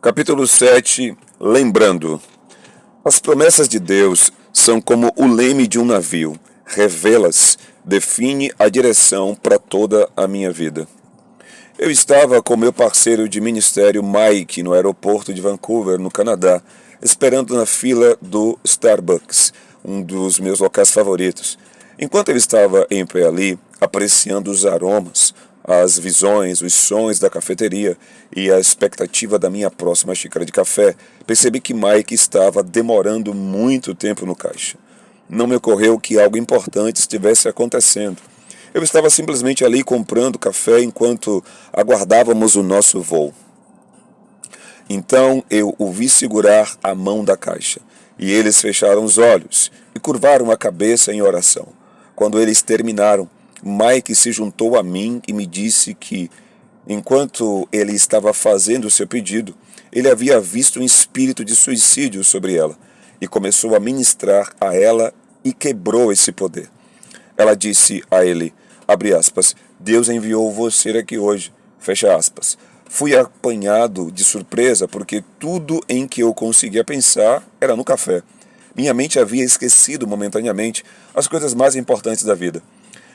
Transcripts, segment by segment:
Capítulo 7. Lembrando. As promessas de Deus são como o leme de um navio. Revê-las define a direção para toda a minha vida. Eu estava com meu parceiro de ministério Mike no aeroporto de Vancouver, no Canadá, esperando na fila do Starbucks, um dos meus locais favoritos. Enquanto eu estava em pé ali, apreciando os aromas, as visões, os sons da cafeteria e a expectativa da minha próxima xícara de café, percebi que Mike estava demorando muito tempo no caixa. Não me ocorreu que algo importante estivesse acontecendo. Eu estava simplesmente ali comprando café enquanto aguardávamos o nosso voo. Então eu o vi segurar a mão da caixa, e eles fecharam os olhos e curvaram a cabeça em oração. Quando eles terminaram, Mike se juntou a mim e me disse que, enquanto ele estava fazendo o seu pedido, ele havia visto um espírito de suicídio sobre ela e começou a ministrar a ela e quebrou esse poder. Ela disse a ele, abre aspas, Deus enviou você aqui hoje, fecha aspas. Fui apanhado de surpresa porque tudo em que eu conseguia pensar era no café. Minha mente havia esquecido momentaneamente as coisas mais importantes da vida.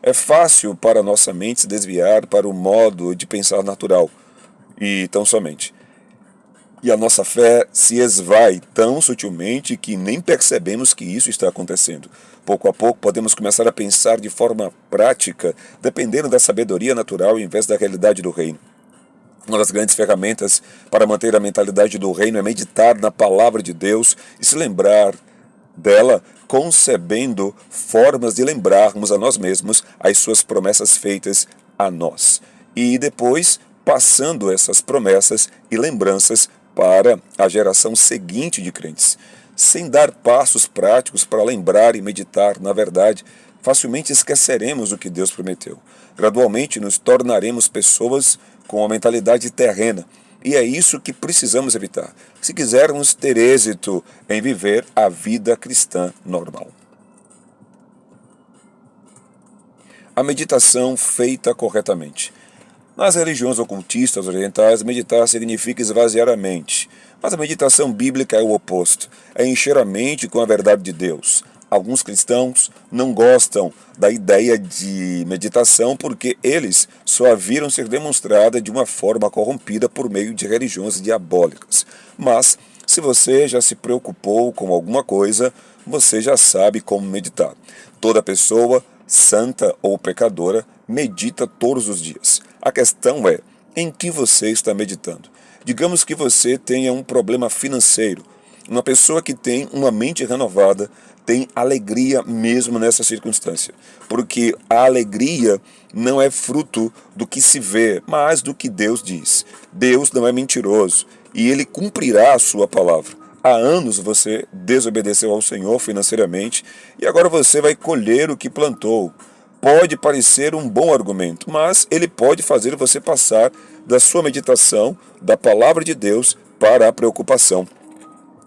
É fácil para nossa mente se desviar para o modo de pensar natural, e tão somente. E a nossa fé se esvai tão sutilmente que nem percebemos que isso está acontecendo. Pouco a pouco podemos começar a pensar de forma prática, dependendo da sabedoria natural em vez da realidade do reino. Uma das grandes ferramentas para manter a mentalidade do reino é meditar na palavra de Deus e se lembrar dela, concebendo formas de lembrarmos a nós mesmos as suas promessas feitas a nós. E depois, passando essas promessas e lembranças para a geração seguinte de crentes. Sem dar passos práticos para lembrar e meditar na verdade, facilmente esqueceremos o que Deus prometeu. Gradualmente nos tornaremos pessoas com uma mentalidade terrena. E é isso que precisamos evitar, se quisermos ter êxito em viver a vida cristã normal. A meditação feita corretamente. Nas religiões ocultistas orientais, meditar significa esvaziar a mente. Mas a meditação bíblica é o oposto, é encher a mente com a verdade de Deus. Alguns cristãos não gostam da ideia de meditação porque eles só a viram ser demonstrada de uma forma corrompida por meio de religiões diabólicas. Mas, se você já se preocupou com alguma coisa, você já sabe como meditar. Toda pessoa, santa ou pecadora, medita todos os dias. A questão é, em que você está meditando? Digamos que você tenha um problema financeiro. Uma pessoa que tem uma mente renovada tem alegria mesmo nessa circunstância, porque a alegria não é fruto do que se vê, mas do que Deus diz. Deus não é mentiroso e Ele cumprirá a sua palavra. Há anos você desobedeceu ao Senhor financeiramente e agora você vai colher o que plantou. Pode parecer um bom argumento, mas ele pode fazer você passar da sua meditação, da palavra de Deus, para a preocupação.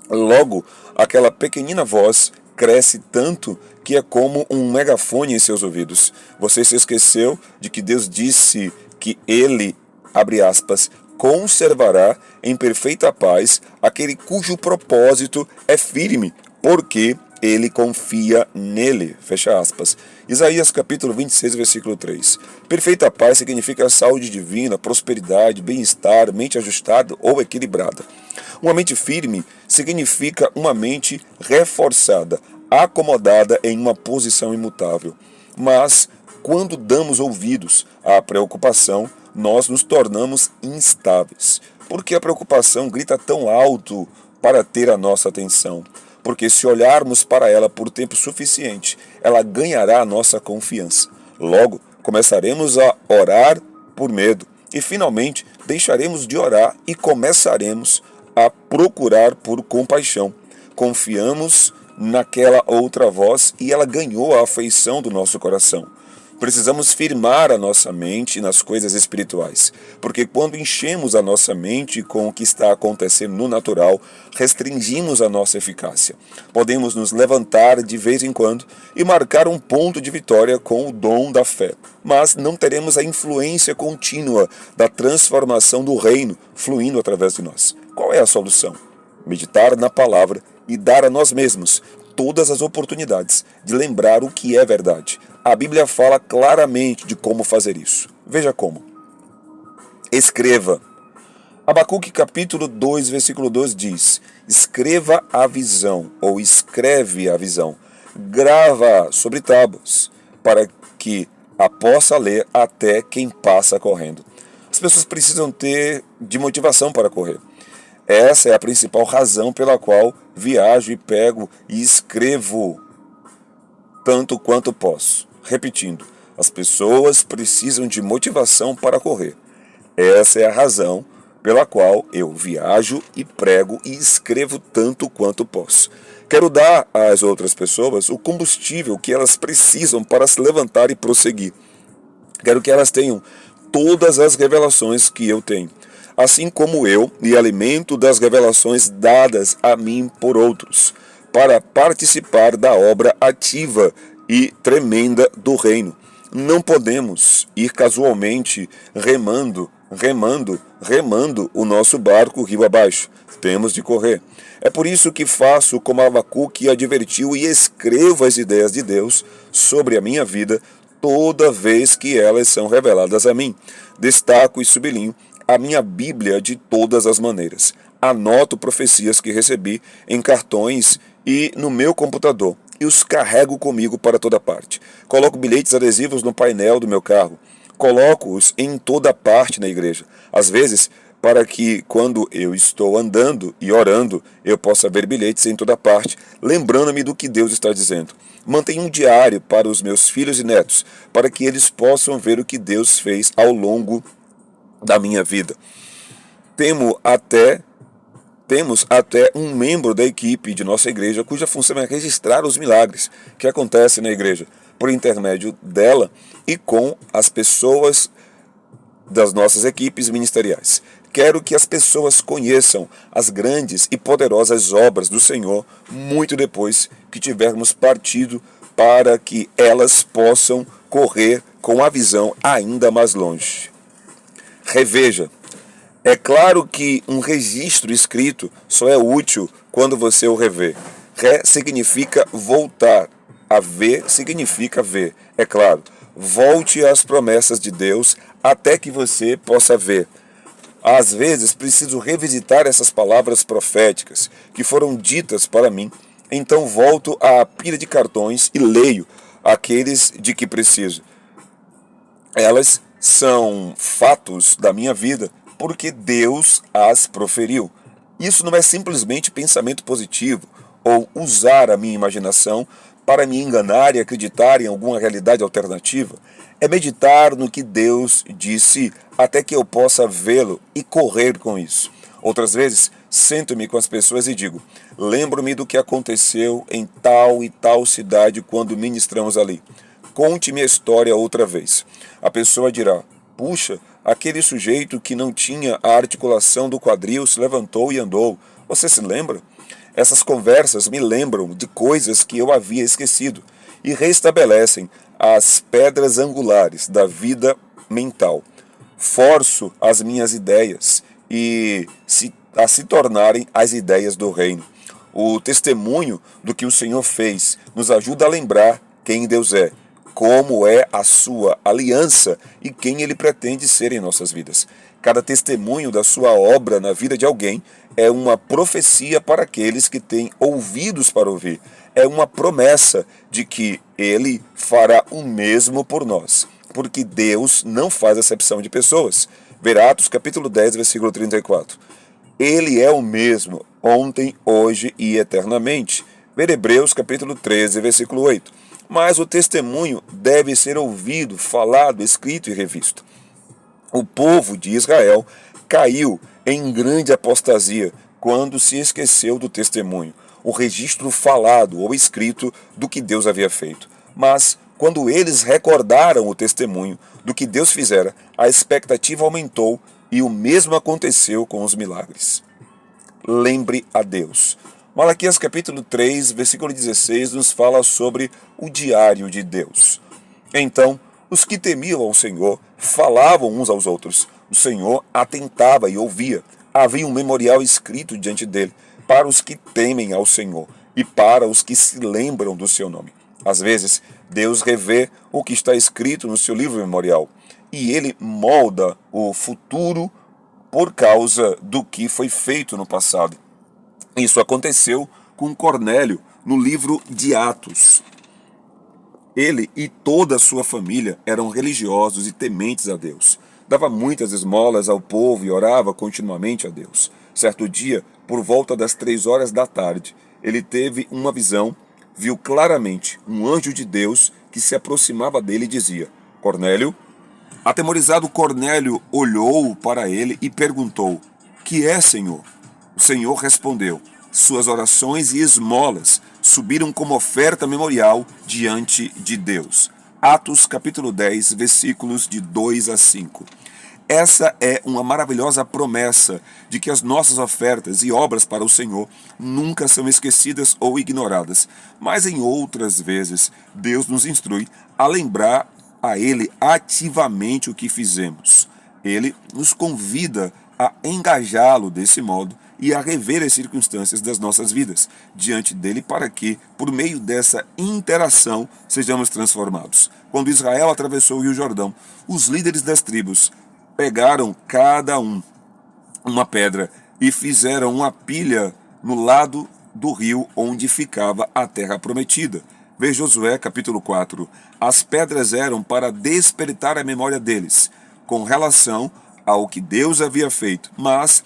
Logo, aquela pequenina voz cresce tanto que é como um megafone em seus ouvidos. Você se esqueceu de que Deus disse que Ele, abre aspas, conservará em perfeita paz aquele cujo propósito é firme, porque ele confia nele, fecha aspas. Isaías capítulo 26, versículo 3. Perfeita paz significa saúde divina, prosperidade, bem-estar, mente ajustada ou equilibrada. Uma mente firme significa uma mente reforçada, acomodada em uma posição imutável. Mas, quando damos ouvidos à preocupação, nós nos tornamos instáveis. Porque a preocupação grita tão alto para ter a nossa atenção? Porque se olharmos para ela por tempo suficiente, ela ganhará a nossa confiança. Logo, começaremos a orar por medo e, finalmente, deixaremos de orar e começaremos a procurar por compaixão. Confiamos naquela outra voz e ela ganhou a afeição do nosso coração. Precisamos firmar a nossa mente nas coisas espirituais, porque quando enchemos a nossa mente com o que está acontecendo no natural, restringimos a nossa eficácia. Podemos nos levantar de vez em quando e marcar um ponto de vitória com o dom da fé, mas não teremos a influência contínua da transformação do reino fluindo através de nós. Qual é a solução? Meditar na palavra e dar a nós mesmos todas as oportunidades de lembrar o que é verdade. A Bíblia fala claramente de como fazer isso. Veja como. Escreva. Abacuque capítulo 2, versículo 2 diz: escreva a visão, ou escreve a visão, grava sobre tábuas, para que a possa ler até quem passa correndo. As pessoas precisam ter de motivação para correr. Essa é a principal razão pela qual viajo e pego e escrevo tanto quanto posso. Repetindo, as pessoas precisam de motivação para correr. Essa é a razão pela qual eu viajo e prego e escrevo tanto quanto posso. Quero dar às outras pessoas o combustível que elas precisam para se levantar e prosseguir. Quero que elas tenham todas as revelações que eu tenho, assim como eu me alimento das revelações dadas a mim por outros, para participar da obra ativa e tremenda do reino. Não podemos ir casualmente remando o nosso barco rio abaixo. Temos de correr. É por isso que faço como Abacuque advertiu e escrevo as ideias de Deus sobre a minha vida toda vez que elas são reveladas a mim. Destaco e sublinho a minha Bíblia de todas as maneiras. Anoto profecias que recebi em cartões e no meu computador e os carrego comigo para toda parte. Coloco bilhetes adesivos no painel do meu carro. Coloco-os em toda parte na igreja. Às vezes, para que, quando eu estou andando e orando, eu possa ver bilhetes em toda parte, lembrando-me do que Deus está dizendo. Mantenho um diário para os meus filhos e netos, para que eles possam ver o que Deus fez ao longo da minha vida. Temos até um membro da equipe de nossa igreja cuja função é registrar os milagres que acontecem na igreja, por intermédio dela e com as pessoas das nossas equipes ministeriais. Quero que as pessoas conheçam as grandes e poderosas obras do Senhor muito depois que tivermos partido, para que elas possam correr com a visão ainda mais longe. Reveja. É claro que um registro escrito só é útil quando você o revê. Significa voltar. A ver significa ver. É claro, volte às promessas de Deus até que você possa ver. Às vezes preciso revisitar essas palavras proféticas que foram ditas para mim, então volto à pilha de cartões e leio aqueles de que preciso. Elas são fatos da minha vida, porque Deus as proferiu. Isso não é simplesmente pensamento positivo ou usar a minha imaginação para me enganar e acreditar em alguma realidade alternativa. É meditar no que Deus disse até que eu possa vê-lo e correr com isso. Outras vezes, sento-me com as pessoas e digo: lembro-me do que aconteceu em tal e tal cidade quando ministramos ali. Conte-me a história outra vez. A pessoa dirá: puxa, aquele sujeito que não tinha a articulação do quadril se levantou e andou. Você se lembra? Essas conversas me lembram de coisas que eu havia esquecido e restabelecem as pedras angulares da vida mental. Forço as minhas ideias a se tornarem as ideias do reino. O testemunho do que o Senhor fez nos ajuda a lembrar quem Deus é, como é a sua aliança e quem ele pretende ser em nossas vidas. Cada testemunho da sua obra na vida de alguém é uma profecia para aqueles que têm ouvidos para ouvir. É uma promessa de que ele fará o mesmo por nós, porque Deus não faz acepção de pessoas. Ver Atos capítulo 10, versículo 34. Ele é o mesmo, ontem, hoje e eternamente. Ver Hebreus capítulo 13, versículo 8. Mas o testemunho deve ser ouvido, falado, escrito e revisto. O povo de Israel caiu em grande apostasia quando se esqueceu do testemunho, o registro falado ou escrito do que Deus havia feito. Mas, quando eles recordaram o testemunho do que Deus fizera, a expectativa aumentou e o mesmo aconteceu com os milagres. Lembre a Deus. Malaquias capítulo 3, versículo 16, nos fala sobre o diário de Deus. Então, os que temiam ao Senhor falavam uns aos outros. O Senhor atentava e ouvia. Havia um memorial escrito diante dele para os que temem ao Senhor e para os que se lembram do seu nome. Às vezes, Deus revê o que está escrito no seu livro memorial e ele molda o futuro por causa do que foi feito no passado. Isso aconteceu com Cornélio no livro de Atos. Ele e toda a sua família eram religiosos e tementes a Deus. Dava muitas esmolas ao povo e orava continuamente a Deus. Certo dia, por volta das 3 horas da tarde, ele teve uma visão, viu claramente um anjo de Deus que se aproximava dele e dizia: Cornélio. Atemorizado, Cornélio olhou para ele e perguntou: Que é, Senhor? O Senhor respondeu: Suas orações e esmolas subiram como oferta memorial diante de Deus. Atos capítulo 10, versículos de 2 a 5. Essa é uma maravilhosa promessa de que as nossas ofertas e obras para o Senhor nunca são esquecidas ou ignoradas, mas em outras vezes Deus nos instrui a lembrar a Ele ativamente o que fizemos. Ele nos convida a engajá-lo desse modo e a rever as circunstâncias das nossas vidas diante dele para que, por meio dessa interação, sejamos transformados. Quando Israel atravessou o Rio Jordão, os líderes das tribos pegaram cada um uma pedra e fizeram uma pilha no lado do rio onde ficava a terra prometida. Veja Josué capítulo 4. As pedras eram para despertar a memória deles com relação ao que Deus havia feito, mas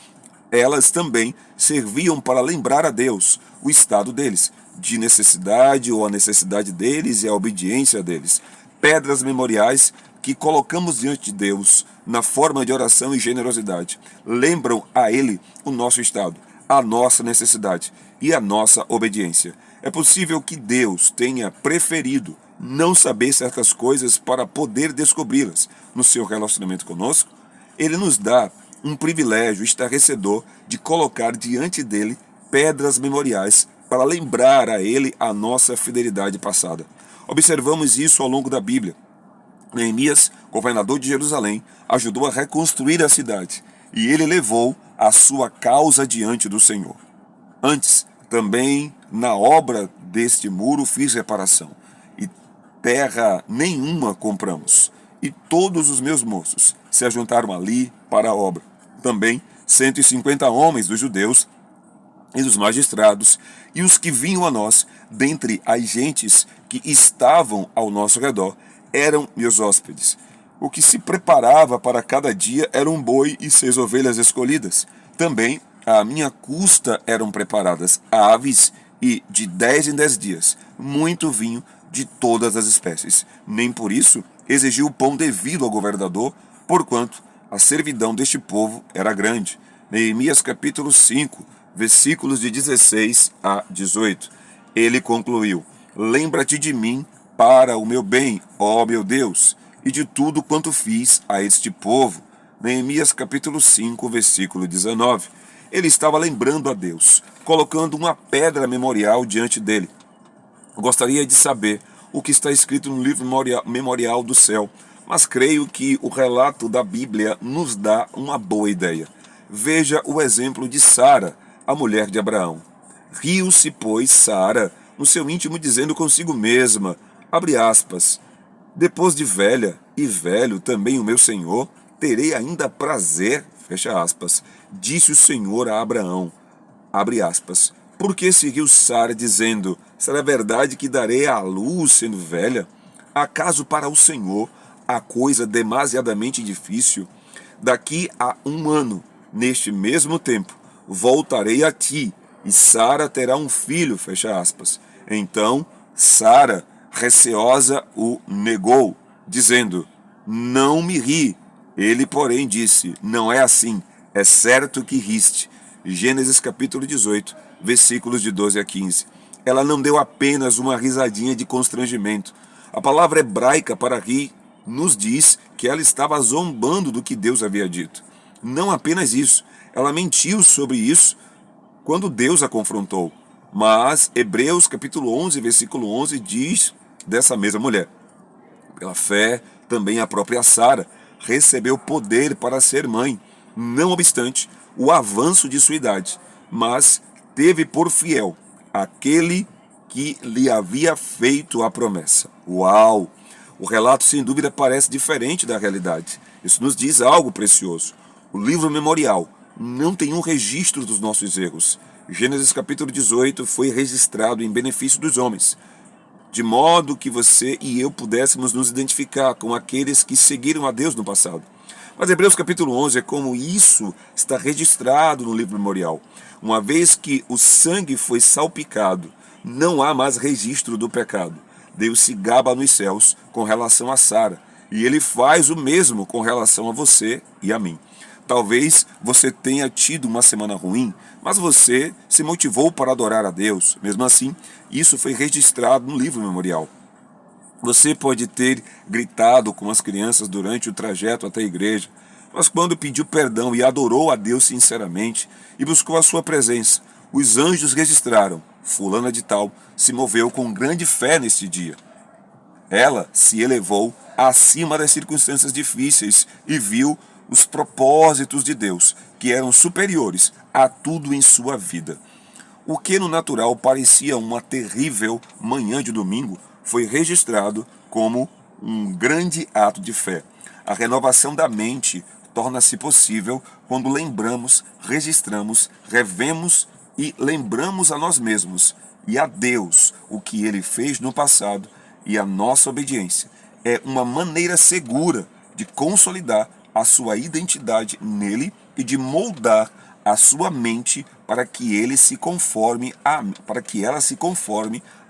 elas também serviam para lembrar a Deus o estado deles, de necessidade ou a necessidade deles e a obediência deles. Pedras memoriais que colocamos diante de Deus na forma de oração e generosidade lembram a Ele o nosso estado, a nossa necessidade e a nossa obediência. É possível que Deus tenha preferido não saber certas coisas para poder descobri-las no seu relacionamento conosco. Ele nos dá um privilégio estarrecedor de colocar diante dele pedras memoriais para lembrar a ele a nossa fidelidade passada. Observamos isso ao longo da Bíblia. Neemias, governador de Jerusalém, ajudou a reconstruir a cidade e ele levou a sua causa diante do Senhor. Antes, também na obra deste muro fiz reparação e terra nenhuma compramos. E todos os meus moços se ajuntaram ali para a obra. Também 150 homens dos judeus e dos magistrados e os que vinham a nós, dentre as gentes que estavam ao nosso redor, eram meus hóspedes. O que se preparava para cada dia era um boi e 6 ovelhas escolhidas. Também à minha custa eram preparadas aves e, de 10 em 10 dias, muito vinho de todas as espécies. Nem por isso exigiu o pão devido ao governador, porquanto a servidão deste povo era grande. Neemias capítulo 5, versículos de 16 a 18. Ele concluiu: Lembra-te de mim para o meu bem, ó meu Deus, e de tudo quanto fiz a este povo. Neemias capítulo 5, versículo 19. Ele estava lembrando a Deus, colocando uma pedra memorial diante dele. Gostaria de saber o que está escrito no livro memorial do céu, mas creio que o relato da Bíblia nos dá uma boa ideia. Veja o exemplo de Sara, a mulher de Abraão. Riu-se, pois, Sara, no seu íntimo, dizendo consigo mesma, abre aspas, depois de velha e velho também o meu Senhor, terei ainda prazer, fecha aspas, disse o Senhor a Abraão, abre aspas. Por que seguiu Sara dizendo, será verdade que darei à luz sendo velha? Acaso para o Senhor a coisa demasiadamente difícil? Daqui a 1 ano, neste mesmo tempo, voltarei a ti, e Sara terá um filho, fecha aspas. Então, Sara, receosa, o negou, dizendo, não me ri. Ele, porém, disse, não é assim, é certo que riste. Gênesis capítulo 18, versículos de 12 a 15. Ela não deu apenas uma risadinha de constrangimento. A palavra hebraica para rir nos diz que ela estava zombando do que Deus havia dito. Não apenas isso, ela mentiu sobre isso quando Deus a confrontou. Mas Hebreus capítulo 11, versículo 11 diz dessa mesma mulher. Pela fé, também a própria Sara recebeu poder para ser mãe. Não obstante, o avanço de sua idade, mas teve por fiel aquele que lhe havia feito a promessa. Uau! O relato, sem dúvida, parece diferente da realidade. Isso nos diz algo precioso. O livro memorial não tem um registro dos nossos erros. Gênesis capítulo 18 foi registrado em benefício dos homens, de modo que você e eu pudéssemos nos identificar com aqueles que seguiram a Deus no passado. Mas Hebreus capítulo 11 é como isso está registrado no livro memorial. Uma vez que o sangue foi salpicado, não há mais registro do pecado. Deus se gaba nos céus com relação a Sara, e Ele faz o mesmo com relação a você e a mim. Talvez você tenha tido uma semana ruim, mas você se motivou para adorar a Deus. Mesmo assim, isso foi registrado no livro memorial. Você pode ter gritado com as crianças durante o trajeto até a igreja, mas quando pediu perdão e adorou a Deus sinceramente e buscou a sua presença, os anjos registraram: fulana de tal se moveu com grande fé neste dia. Ela se elevou acima das circunstâncias difíceis e viu os propósitos de Deus, que eram superiores a tudo em sua vida. O que no natural parecia uma terrível manhã de domingo foi registrado como um grande ato de fé. A renovação da mente torna-se possível quando lembramos, registramos, revemos e lembramos a nós mesmos e a Deus o que Ele fez no passado, e a nossa obediência é uma maneira segura de consolidar a sua identidade nele e de moldar a sua mente para que ela se conforme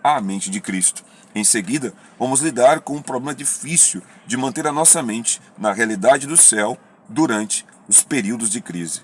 à mente de Cristo. Em seguida, vamos lidar com um problema difícil de manter a nossa mente na realidade do céu durante os períodos de crise.